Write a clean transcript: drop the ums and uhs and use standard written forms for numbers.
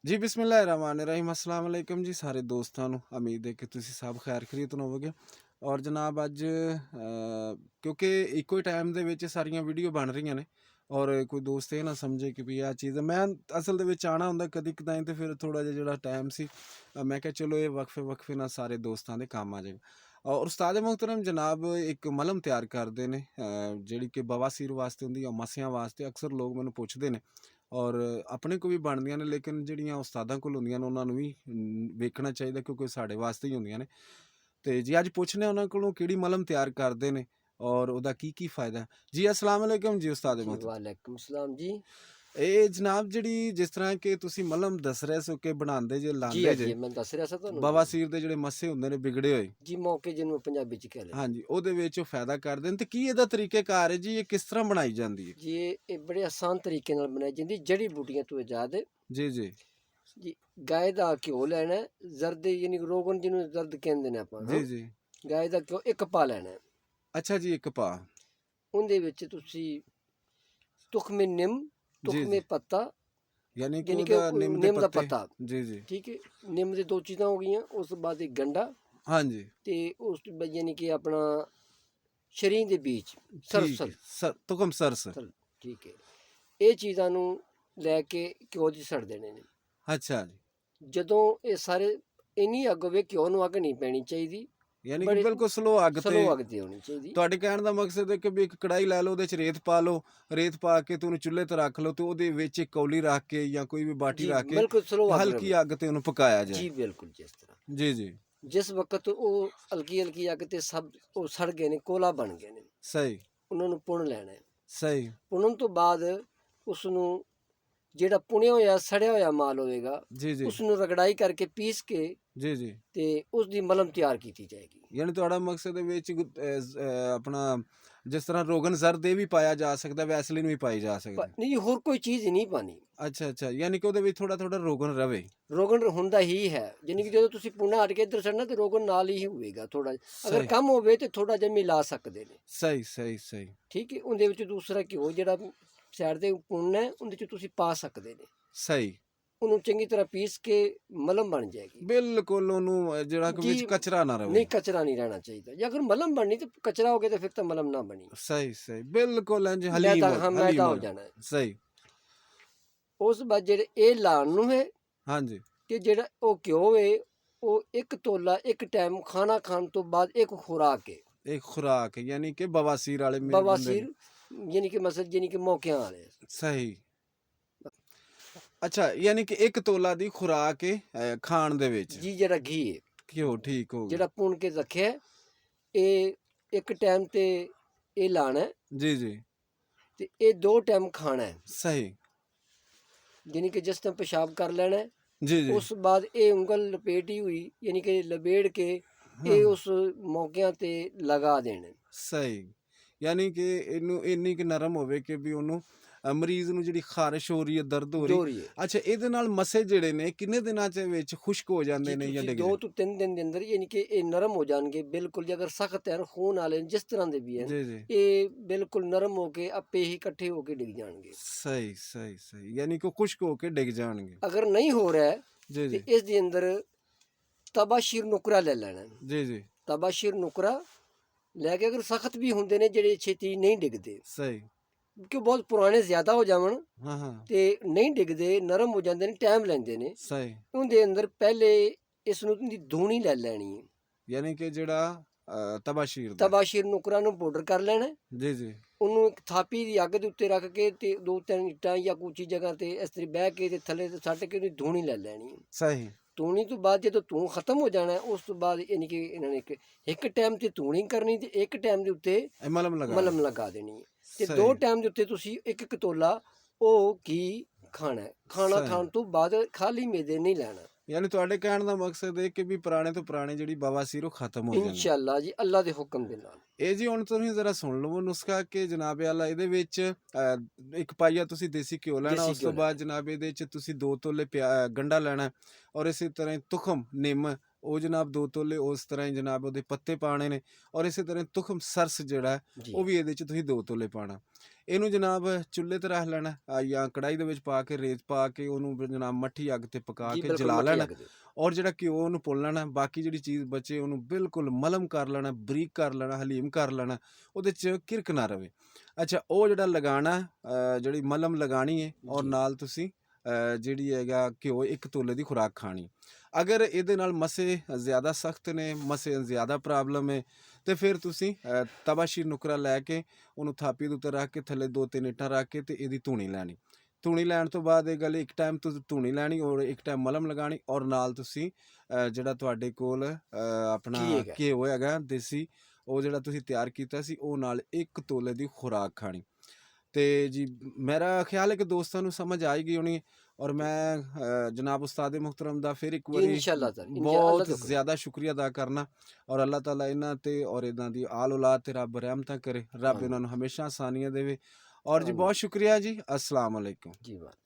ਜੀ ਬਿਸਮਿਲ੍ਲਾਹਿਰਰਹਿਮਾनिर्रहीम अस्सलाम वालेकुम जी सारे दोस्तां ਨੂੰ ਉਮੀਦ ਹੈ ਕਿ ਤੁਸੀਂ ਸਭ ਖੈਰ ਖਰੀਤ ਹੋਵੋਗੇ। ਔਰ ਜਨਾਬ ਅੱਜ ਕਿਉਂਕਿ ਇੱਕੋ ਹੀ ਟਾਈਮ ਦੇ ਵਿੱਚ ਸਾਰੀਆਂ ਵੀਡੀਓ ਬਣ ਰਹੀਆਂ ਨੇ ਔਰ ਕੋਈ ਦੋਸਤ ਇਹ ਨਾ ਸਮਝੇ ਕਿ ਵੀ ਆਹ ਚੀਜ਼ ਮੈਂ ਅਸਲ ਦੇ ਵਿੱਚ ਆਉਣਾ ਹੁੰਦਾ ਕਦੀ ਕਦਾਈ ਤੇ ਫਿਰ ਥੋੜਾ ਜਿਹਾ ਜਿਹੜਾ ਟਾਈਮ ਸੀ ਮੈਂ ਕਿਹਾ ਚਲੋ ਇਹ ਵਕਫੇ ਵਕਫੇ ਨਾਲ ਸਾਰੇ ਦੋਸਤਾਂ ਦੇ ਕੰਮ ਆ ਜਾਏਗਾ। ਔਰ ਉਸਤਾਦ ਮੁਹਤਰਮ ਜਨਾਬ ਇੱਕ ਮਲਮ ਤਿਆਰ ਕਰਦੇ ਨੇ ਜਿਹੜੀ ਕਿ ਬਵਾਸੀਰ ਵਾਸਤੇ ਹੁੰਦੀ ਆ ਮਸਿਆਂ ਵਾਸਤੇ ਅਕਸਰ ਲੋਕ ਮੈਨੂੰ ਪੁੱਛਦੇ ਨੇ ਔਰ ਆਪਣੇ ਕੋਲ ਵੀ ਬਣਦੀਆਂ ਨੇ ਲੇਕਿਨ ਜਿਹੜੀਆਂ ਉਸਤਾਦਾਂ ਕੋਲ ਹੁੰਦੀਆਂ ਨੇ ਉਹਨਾਂ ਨੂੰ ਵੀ ਵੇਖਣਾ ਚਾਹੀਦਾ ਕਿਉਂਕਿ ਸਾਡੇ ਵਾਸਤੇ ਹੀ ਹੁੰਦੀਆਂ ਨੇ। ਤੇ ਜੀ ਅੱਜ ਪੁੱਛਨੇ ਉਹਨਾਂ ਕੋਲੋਂ ਕਿਹੜੀ ਮਲਮ ਤਿਆਰ ਕਰਦੇ ਨੇ ਔਰ ਉਹਦਾ ਕੀ ਫਾਇਦਾ। ਜੀ ਅਸਲਾਮ ਵਾਲੇਕਮ ਜੀ ਉਸਤਾਦ जी ਮੁਹਤਰਮ। वालेकुम सलाम जी। ਇਹ ਜਨਾਬ ਜਿਹੜੀ ਜਿਸ ਤਰ੍ਹਾਂ ਕਿ ਤੁਸੀਂ ਮਲਮ ਦੱਸ ਰਹੇ ਸੋ ਕਿ ਬਣਾਉਂਦੇ ਜੇ जी ਲਾਉਂਦੇ हाँ ਜੇ जी मैं दस रहा था ਤੁਹਾਨੂੰ ਬਵਾਸੀਰ ਦੇ ਜਿਹੜੇ ਮੱਸੇ ਹੁੰਦੇ ਨੇ ਵਿਗੜੇ ਹੋਏ ਜੀ ਮੌਕੇ ਜਿਹਨੂੰ ਪੰਜਾਬੀ ਚ ਕਹਿ ਲੈਂਦੇ ਹਾਂਜੀ ਉਹਦੇ ਵਿੱਚ ਉਹ ਫਾਇਦਾ ਕਰਦੇ ਨੇ ਤੇ ਕੀ ਇਹਦਾ ਤਰੀਕੇਕਾਰ ਹੈ ਜੀ ਇਹ ਕਿਸ ਤਰ੍ਹਾਂ ਬਣਾਈ ਜਾਂਦੀ ਹੈ। ਜੀ ਇਹ ਬੜੇ ਆਸਾਨ ਤਰੀਕੇ ਨਾਲ ਬਣਾਈ ਜਾਂਦੀ ਜੜੀ ਬੂਟੀਆਂ ਤੋਂ ਇਜਾਦ ਹੈ ਜੀ ਜੀ ਜੀ। ਗਾਏ ਦਾ ਘਿਓ ਲੈਣਾ ਹੈ, ਜ਼ਰਦ ਯਾਨੀ ਰੋਗਨ ਜਿਹਨੂੰ ਜ਼ਰਦ ਕਹਿੰਦੇ ਨੇ ਆਪਾਂ ਜੀ ਜੀ ਗਾਏ ਦਾ ਘਿਓ ਇੱਕ ਪਾ ਲੈਣਾ ਹੈ। ਅੱਛਾ ਜੀ ਇੱਕ ਪਾ ਉਹਦੇ ਵਿੱਚ ਤੁਸੀਂ ਤੁਖਮੇ ਨਿੰਮ ਜੀ ਤੁਖਮੇ ਜੀ ਪੱਤਾ ਯਾਨੀ ਕਿ ਯਾਨੀ ਕਿ ਉਹਦਾ ਨਿੰਮ ਦੇ ਨਿੰਮ ਦਾ ਪੱਤੇ ਪੱਤਾ ਜੀ ਜੀ ਠੀਕ ਹੈ। ਨਿੰਮ ਦੇ ਦੋ ਚੀਜ਼ਾਂ ਹੋ ਗਈਆਂ, ਉਸ ਤੋਂ ਬਾਅਦ ਇੱਕ ਗੰਡਾ ਹਾਂਜੀ ਤੇ ਉਸ ਤੋਂ ਬਾਅਦ ਯਾਨੀ ਕਿ ਆਪਣਾ ਸ਼ਰੀਂ ਦੇ ਬੀਜ ਠੀਕ ਸਰਸਲ ਹੈ ਸਰ ਤੁਕਮ ਸਰਸ ਠੀਕ ਹੈ। ਇਹ ਚੀਜ਼ਾਂ ਨੂੰ ਲੈ ਕੇ ਘਿਓ 'ਚ ਛੱਡ ਦੇਣੇ ਨੇ। ਅੱਛਾ ਜੀ ਜਦੋਂ ਇਹ ਸਾਰੇ ਇੰਨੀ ਅੱਗ ਹੋਵੇ ਘਿਓ ਨੂੰ ਅੱਗ ਨਹੀਂ ਪੈਣੀ ਚਾਹੀਦੀ, ਯਾਨੀ ਕਿ ਬੜੀ ਬਿਲਕੁਲ ਸਲੋ ਅੱਗ ਤੇ ਸਲੋ ਅੱਗ ਤੇ ਹੋਣੀ ਚਾਹੀਦੀ। ਤੁਹਾਡੇ ਕਹਿਣ ਦਾ ਮਕਸਦ ਹੈ ਕਿ ਵੀ ਇੱਕ ਕੜਾਈ ਲੈ ਲਓ ਉਹਦੇ ਚ ਰੇਤ ਪਾ ਲਓ ਰੇਤ ਪਾ ਕੇ ਤੇ ਉਹਨੂੰ ਚੁੱਲ੍ਹੇ ਤੇ ਰੱਖ ਲਓ ਤੇ ਉਹਦੇ ਵਿੱਚ ਇੱਕ ਕੌਲੀ ਰੱਖ ਕੇ ਜਾਂ ਕੋਈ ਵੀ ਬਾਟੀ ਜੀ ਰੱਖ ਕੇ ਬਿਲਕੁਲ ਸਲੋ ਅੱਗ ਹਲਕੀ ਰਵੇ। ਅੱਗ ਤੇ ਉਹਨੂੰ ਪਕਾਇਆ ਜਾਏ। ਜੀ ਬਿਲਕੁਲ ਜਿਸ ਤਰ੍ਹਾਂ ਜੀ ਜੀ ਜਿਸ ਵਕਤ ਉਹ ਹਲਕੀ ਹਲਕੀ ਅੱਗ ਤੇ ਸਭ ਉਹ ਸੜ ਗਏ ਨੇ, ਕੋਲਾ ਬਣ ਗਏ ਨੇ, ਸਹੀ ਉਹਨਾਂ ਨੂੰ ਪੁਣ ਲੈਣਾ ਹੈ। ਸਹੀ ਪੁਣਨ ਤੋਂ ਬਾਅਦ ਉਸ ਨੂੰ ਜਿਹੜਾ ਪੁਣਿਆ ਹੋਇਆ ਸੜਿਆ ਹੋਇਆ ਮਾਲ ਹੋਵੇਗਾ ਜੀ ਜੀ ਉਸ ਨੂੰ ਰਗੜਾਈ ਕਰਕੇ ਪੀਸ ਕੇ ਜੀ ਜੀ ਤੇ ਉਸ ਦੀ ਮਲਮ ਤਿਆਰ ਕੀਤੀ ਜਾਏਗੀ। ਯਾਨੀ ਤੁਹਾਡਾ ਮਕਸਦ ਦੇ ਵਿੱਚ ਆਪਣਾ ਜਿਸ ਤਰ੍ਹਾਂ ਰੋਗਨ ਜ਼ਰਦ ਇਹ ਵੀ ਪਾਇਆ ਜਾ ਸਕਦਾ ਵੈਸਲੀਨ ਵੀ ਪਾਈ ਜਾ ਸਕਦੀ। ਨਹੀਂ ਹੋਰ ਕੋਈ ਚੀਜ਼ ਨਹੀਂ ਪਾਣੀ। ਅੱਛਾ ਅੱਛਾ ਯਾਨੀ ਕਿ ਉਹਦੇ ਵਿੱਚ ਥੋੜਾ ਥੋੜਾ ਰੋਗਨ ਰਵੇ। ਰੋਗਨ ਹੁੰਦਾ ਹੀ ਹੈ, ਜਾਨੀ ਕਿ ਜਦੋਂ ਤੁਸੀਂ ਪੁਣਾ ਹਟ ਕੇ ਇੱਧਰ ਛੱਡਣਾ ਤੇ ਰੋਗਨ ਨਾਲ ਹੀ ਹੋਵੇਗਾ। ਥੋੜਾ ਅਗਰ ਸਹੀ ਕੰਮ ਹੋਵੇ ਤੇ ਥੋੜਾ ਜਿਹਾ ਮਿਲਾ ਸਕਦੇ ਨੇ। ਸਹੀ ਸਹੀ ਸਹੀ ਠੀਕ ਹੈ। ਉਹਦੇ ਵਿੱਚ ਦੂਸਰਾ ਘਿਓ ਜਿਹੜਾ ਸਾਈਡ ਤੇ ਪੁਣਨਾ ਹੈ ਉਹਦੇ ਚ ਤੁਸੀਂ ਪਾ ਸਕਦੇ ਨੇ। ਸਹੀ ਉਹਨੂੰ ਚੰਗੀ ਤਰ੍ਹਾਂ ਪੀਸ ਕੇ ਮਲਮ ਬਣ ਜਾਏਗੀ। ਬਿਲਕੁਲ ਉਹਨੂੰ ਜਿਹੜਾ ਕਿ ਵਿੱਚ ਜੀ ਕਚਰਾ ਨਾ ਰਵੇ। ਨਹੀਂ ਕਚਰਾ ਨਹੀਂ ਰਹਿਣਾ ਚਾਹੀਦਾ, ਜੇ ਅਗਰ ਮਲਮ ਬਣਨੀ ਤੇ ਕਚਰਾ ਹੋ ਗਿਆ ਤੇ ਫਿਰ ਤਾਂ ਮਲਮ ਨਾ ਬਣੀ, ਸਹੀ ਸਹੀ ਬਿਲकुल ਇੰਜ ਹਲੀਮ ਮੈਦਾ ਹਲੀਮ ਹੋ ਜਾਣਾ ਹੈ। ਸਹੀ ਉਸ ਬਾਅਦ ਜਿਹੜੇ ਇਹ ਲਾਣ ਨੂੰ ਹੈ ਹਾਂਜੀ ਕਿ ਜਿਹੜਾ ਉਹ ਘਿਓ ਹੈ ਉਹ ਇੱਕ ਤੋਲਾ ਇੱਕ ਟਾਈਮ ਖਾਣਾ ਖਾਣ ਤੋਂ ਬਾਅਦ ਇੱਕ ਖੁਰਾਕ ਹੈ। ਇੱਕ ਖੁਰਾਕ ਯਾਨੀ ਕਿ ਬਵਾਸੀਰ ਵਾਲੇ ਮੇਰੇ ਬੰਦੇ ਬਵਾਸੀਰ ਯਾਨੀ ਕਿ ਮਸਲ ਯਾਨੀ ਕਿ ਮੌਕਿਆਂ ਵਾਲੇ। ਸਹੀ ਅੱਛਾ ਯਾਨੀ ਕਿ ਇੱਕ ਤੋਲਾ ਦੀ ਖੁਰਾਕ ਹੈ ਖਾਣ ਦੇ ਵਿੱਚ ਜੀ ਜਿਹੜਾ ਘੀ ਹੈ ਘਿਓ ਠੀਕ ਹੋ ਜਿਹੜਾ ਗਿਆ। ਭੁੰਨ ਕੇ ਰੱਖਿਆ ਇਹ ਇੱਕ ਟਾਈਮ ਤੇ ਇਹ ਲਾਣਾ ਹੈ ਜੀ ਜੀ ਤੇ ਇਹ ਦੋ ਟਾਈਮ ਖਾਣਾ ਹੈ। ਸਹੀ ਯਾਨੀ ਕਿ ਜਿਸ ਤਰ੍ਹਾਂ ਪਿਸ਼ਾਬ ਕਰ ਲੈਣਾ ਹੈ ਜੀ ਜੀ ਉਸ ਬਾਅਦ ਇਹ ਉਂਗਲ ਲਪੇਟੀ ਹੋਈ ਯਾਨੀ ਕਿ ਲਪੇੜ ਕੇ ਇਹ ਉਸ ਮੌਕਿਆਂ ਤੇ ਲਗਾ ਦੇਣਾ। ਸਹੀ ਯਾਨੀ ਕਿ ਇਹਨੂੰ ਇੰਨੀ ਕਿ ਨਰਮ ਹੋਵੇ ਕਿ ਵੀ ਉਹਨੂੰ ਮਰੀਜ਼ ਨੂੰ ਜਿਹੜੀ ਖਾਰਿਸ਼ ਹੋ ਰਹੀ ਹੈ ਦਰਦ ਹੋ ਜੋ ਰਹੀ ਰਹੀ ਹੈ ਅੱਛਾ ਇਹਦੇ ਨਾਲ ਮਸੇ ਜਿਹੜੇ ਨੇ ਕਿੰਨੇ ਦਿਨਾਂ ਚ ਵਿੱਚ ਖੁਸ਼ਕ ਹੋ ਜਾਂਦੇ ਜੀ ਨੇ ਜਾਂ ਤੁਸੀਂ ਡਿੱਗ 2 ਤੋਂ 3 ਦਿਨ ਦੇ ਅੰਦਰ ਯਾਨੀ ਕਿ ਇਹ ਨਰਮ ਹੋ ਜਾਣਗੇ ਬਿਲਕੁਲ। ਜੇ ਅਗਰ ਸਖਤ ਹੈ ਖੂਨ ਵਾਲੇ ਜਿਸ ਤਰ੍ਹਾਂ ਦੇ ਵੀ ਹਨ ਜੀ ਜੀ ਇਹ ਬਿਲਕੁਲ ਨਰਮ ਹੋ ਕੇ ਆਪੇ ਹੀ ਇਕੱਠੇ ਹੋ ਕੇ ਡਿੱਗ ਜਾਣਗੇ। ਸਹੀ ਸਹੀ ਸਹੀ ਯਾਨੀ ਕਿ ਖੁਸ਼ਕ ਹੋ ਕੇ ਡਿੱਗ ਜਾਣਗੇ। ਅਗਰ ਨਹੀਂ ਹੋ ਰਿਹਾ ਜੀ ਤੇ ਜੀ ਇਸ ਦੇ ਅੰਦਰ ਤਬਾਸ਼ੀਰ ਨੁਕਰਾ ਲੈ ਲੈਣਾ। ਜੀ ਜੀ ਤਬਾਸ਼ੀਰ ਨੁਕਰਾ ਲੈ ਕੇ ਅਗਰ ਸਖਤ ਵੀ ਹੁੰਦੇ ਨੇ ਜਿਹੜੇ ਛੇਤੀ ਨਹੀਂ ਡਿੱਗਦੇ ਸਹੀ ਕਿਉਂਕਿ ਬਹੁਤ ਪੁਰਾਣੇ ਜ਼ਿਆਦਾ ਹੋ ਜਾਵਣ ਹਾਂ ਹਾਂ ਤੇ ਨਹੀਂ ਡਿੱਗਦੇ, ਨਰਮ ਹੋ ਜਾਂਦੇ ਨੇ, ਟਾਈਮ ਲੈਂਦੇ ਨੇ। ਸਹੀ ਉਹਦੇ ਅੰਦਰ ਪਹਿਲੇ ਇਸ ਨੂੰ ਦੀ ਧੂਣੀ ਲੈ ਲੈਣੀ ਹੈ। ਯਾਨੀ ਕਿ ਜਿਹੜਾ ਤਬਾਸ਼ੀਰ ਦਾ ਤਬਾਸ਼ੀਰ ਨੁਕਰਾਂ ਨੂੰ ਪਾਊਡਰ ਕਰ ਲੈਣਾ। ਜੀ ਜੀ ਉਹਨੂੰ ਇੱਕ ਥਾਪੀ ਦੀ ਅੱਗ ਦੇ ਉੱਤੇ ਰੱਖ ਕੇ ਤੇ 2-3 ਇੱਟਾਂ ਜਾਂ ਉੱਚੀ ਜਗ੍ਹਾ ਤੇ ਇਸ ਤਰ੍ਹਾਂ ਬਹਿ ਕੇ ਤੇ ਥੱਲੇ ਤੇ ਸੱਟ ਕੇ ਉਹਦੀ ਧੂਣੀ ਲੈ ਲੈਣੀ। ਸਹੀ ਧੂਣੀ ਤੋਂ ਬਾਅਦ ਜਦੋਂ ਧੂੰ ਖਤਮ ਹੋ ਜਾਣਾ ਉਸ ਤੋਂ ਬਾਅਦ ਯਾਨੀ ਕਿ ਇਹਨਾਂ ਨੇ ਇੱਕ ਟਾਈਮ ਤੇ ਧੂਣੀ ਕਰਨੀ ਤੇ ਇੱਕ ਟਾਈਮ ਦੇ ਉੱਤੇ ਇਹ ਮਲਮ ਲਗਾ ਮਲਮ ਲਗਾ ਦੇਣੀ ਹੈ। ਤੇ ਸਹੀ। 2 ਟਾਈਮ ਦੇ ਉੱਤੇ ਤੁਸੀਂ ਇੱਕ ਇੱਕ ਤੋਲਾ ਉਹ ਘੀ ਖਾਣਾ ਹੈ। ਖਾਣਾ ਸਹੀ। ਖਾਣ ਤੋਂ ਬਾਅਦ ਖਾਲੀ ਮੈਦੇ ਨਹੀਂ ਲੈਣਾ। ਯਾਨੀ ਤੁਹਾਡੇ ਕਹਿਣ ਦਾ ਮਕਸਦ ਹੈ ਕਿ ਵੀ ਪੁਰਾਣੇ ਤੋਂ ਪੁਰਾਣੇ ਜਿਹੜੀ ਬਵਾਸੀਰ ਉਹ ਖਤਮ ਹੋ ਜਾਂਦੀ। ਇਨਸ਼ਾਅੱਲਾ ਜੀ ਅੱਲਾ ਦੇ ਹੁਕਮ ਦੇ ਨਾਲ। ਇਹ ਜੀ ਹੁਣ ਤੁਸੀਂ ਜ਼ਰਾ ਸੁਣ ਲਵੋ ਨੁਸਖਾ ਕਿ ਜਨਾਬ ਆਲਾ ਇਹਦੇ ਵਿੱਚ ਇੱਕ ਪਾਈਆ ਤੁਸੀਂ ਦੇਸੀ ਘਿਓ ਲੈਣਾ। ਦੇਸੀ ਉਸ ਘਿਓ ਤੋਂ ਬਾਅਦ ਜਨਾਬ ਇਹਦੇ 'ਚ ਤੁਸੀਂ 2 ਤੋਲੇ ਗੰਢਾ ਲੈਣਾ ਔਰ ਇਸੇ ਤਰ੍ਹਾਂ ਹੀ ਤੁਖਮ ਨਿੰਮ ਉਹ ਜਨਾਬ 2 ਤੋਲੇ ਉਸ ਤਰ੍ਹਾਂ ਹੀ ਜਨਾਬ ਉਹਦੇ ਪੱਤੇ ਪਾਣੇ ਨੇ ਔਰ ਇਸੇ ਤਰ੍ਹਾਂ ਤੁਖਮ ਸਰਸ ਜਿਹੜਾ ਜੀ ਉਹ ਵੀ ਇਹਦੇ 'ਚ ਤੁਸੀਂ 2 ਤੋਲੇ ਪਾਣਾ। ਇਹਨੂੰ ਜਨਾਬ ਚੁੱਲ੍ਹੇ ਤੇ ਰੱਖ ਲੈਣਾ ਜਾਂ ਕੜਾਈ ਦੇ ਵਿੱਚ ਪਾ ਕੇ ਰੇਤ ਪਾ ਕੇ ਉਹਨੂੰ ਜਨਾਬ ਮੱਠੀ ਅੱਗ ਤੇ ਪਕਾ ਜੀ ਕੇ ਬਿਲਕੁਲ ਜਲਾ ਮੱਠੀ ਲੈਣਾ ਅੱਗ ਤੇ। ਔਰ ਜਿਹੜਾ ਘਿਓ ਉਹਨੂੰ ਪੁੰਨ ਲੈਣਾ ਬਾਕੀ ਜਿਹੜੀ ਚੀਜ਼ ਬਚੇ ਉਹਨੂੰ ਬਿਲਕੁਲ ਮਲਮ ਕਰ ਲੈਣਾ ਬਰੀਕ ਕਰ ਲੈਣਾ ਹਲੀਮ ਕਰ ਲੈਣਾ ਉਹਦੇ 'ਚ ਕਿਰਕ ਨਾ ਰਵੇ। ਅੱਛਾ ਉਹ ਜਿਹੜਾ ਲਗਾਉਣਾ ਜਿਹੜੀ ਮਲਮ ਲਗਾਣੀ ਹੈ ਔਰ ਜੀ ਨਾਲ ਤੁਸੀਂ ਜਿਹੜੀ ਹੈਗਾ ਘਿਓ 1 ਤੋਲੇ ਦੀ ਖੁਰਾਕ ਖਾਣੀ। ਅਗਰ ਇਹਦੇ ਨਾਲ ਮਸੇ ਜ਼ਿਆਦਾ ਸਖਤ ਨੇ ਮਸੇ ਜ਼ਿਆਦਾ ਪ੍ਰੋਬਲਮ ਹੈ ਤੇ ਫਿਰ ਤੁਸੀਂ ਤਬਾਸ਼ੀਰ ਨੁਕਰਾ ਲੈ ਕੇ ਉਹਨੂੰ ਥਾਪੀ ਦੇ ਉੱਤੇ ਰੱਖ ਕੇ ਥੱਲੇ 2-3 ਇੱਟਾਂ ਰੱਖ ਕੇ ਤੇ ਇਹਦੀ ਧੂਣੀ ਲੈਣੀ। ਧੂਣੀ ਲੈਣ ਤੋਂ ਬਾਅਦ ਇਹ ਗੱਲ ਇੱਕ ਟਾਈਮ ਤੁਸੀਂ ਧੂਣੀ ਲੈਣੀ ਔਰ ਇੱਕ ਟਾਈਮ ਮਲਮ ਲਗਾਣੀ ਔਰ ਨਾਲ ਤੁਸੀਂ ਜਿਹੜਾ ਤੁਹਾਡੇ ਕੋਲ ਆਪਣਾ ਕੀ ਹੈਗਾ। ਘਿਓ ਹੈਗਾ ਦੇਸੀ ਉਹ ਜਿਹੜਾ ਤੁਸੀਂ ਤਿਆਰ ਕੀਤਾ ਸੀ ਉਹ ਨਾਲ 1 ਤੋਲੇ ਦੀ ਖੁਰਾਕ ਖਾਣੀ। ਤੇ ਜੀ ਮੇਰਾ ਖਿਆਲ ਹੈ ਕਿ ਦੋਸਤਾਂ ਨੂੰ ਸਮਝ ਆਏਗੀ ਹੋਣੀ ਔਰ ਮੈਂ ਜਨਾਬ ਉਸਤਾਦ ਮੁਹਤਰਮ ਦਾ ਫਿਰ ਇੱਕ ਜੀ ਵਾਰੀ ਇਨਸ਼ਾਅੱਲਾ ਸਰ ਅੱਲਾ ਬਹੁਤ ਤੋਂ ਕਰੇ। ਜ਼ਿਆਦਾ ਸ਼ੁਕਰੀਆ ਅਦਾ ਕਰਨਾ ਔਰ ਅੱਲਾਹ ਤਾਲਾ ਇਹਨਾਂ ਤੇ ਔਰ ਇਹਨਾਂ ਦੀ ਆਲ ਔਲਾਦ ਤੇ ਰੱਬ ਰਹਿਮਤਾਂ ਕਰੇ ਰੱਬ ਆਮੀਨ ਇਹਨਾਂ ਨੂੰ ਹਮੇਸ਼ਾ ਆਸਾਨੀਆਂ ਦੇਵੇ ਔਰ ਜੀ ਆਮੀਨ ਬਹੁਤ ਸ਼ੁਕਰੀਆ ਜੀ। अस्सलाम वालेकुम। ਜੀ ਬਾਤ।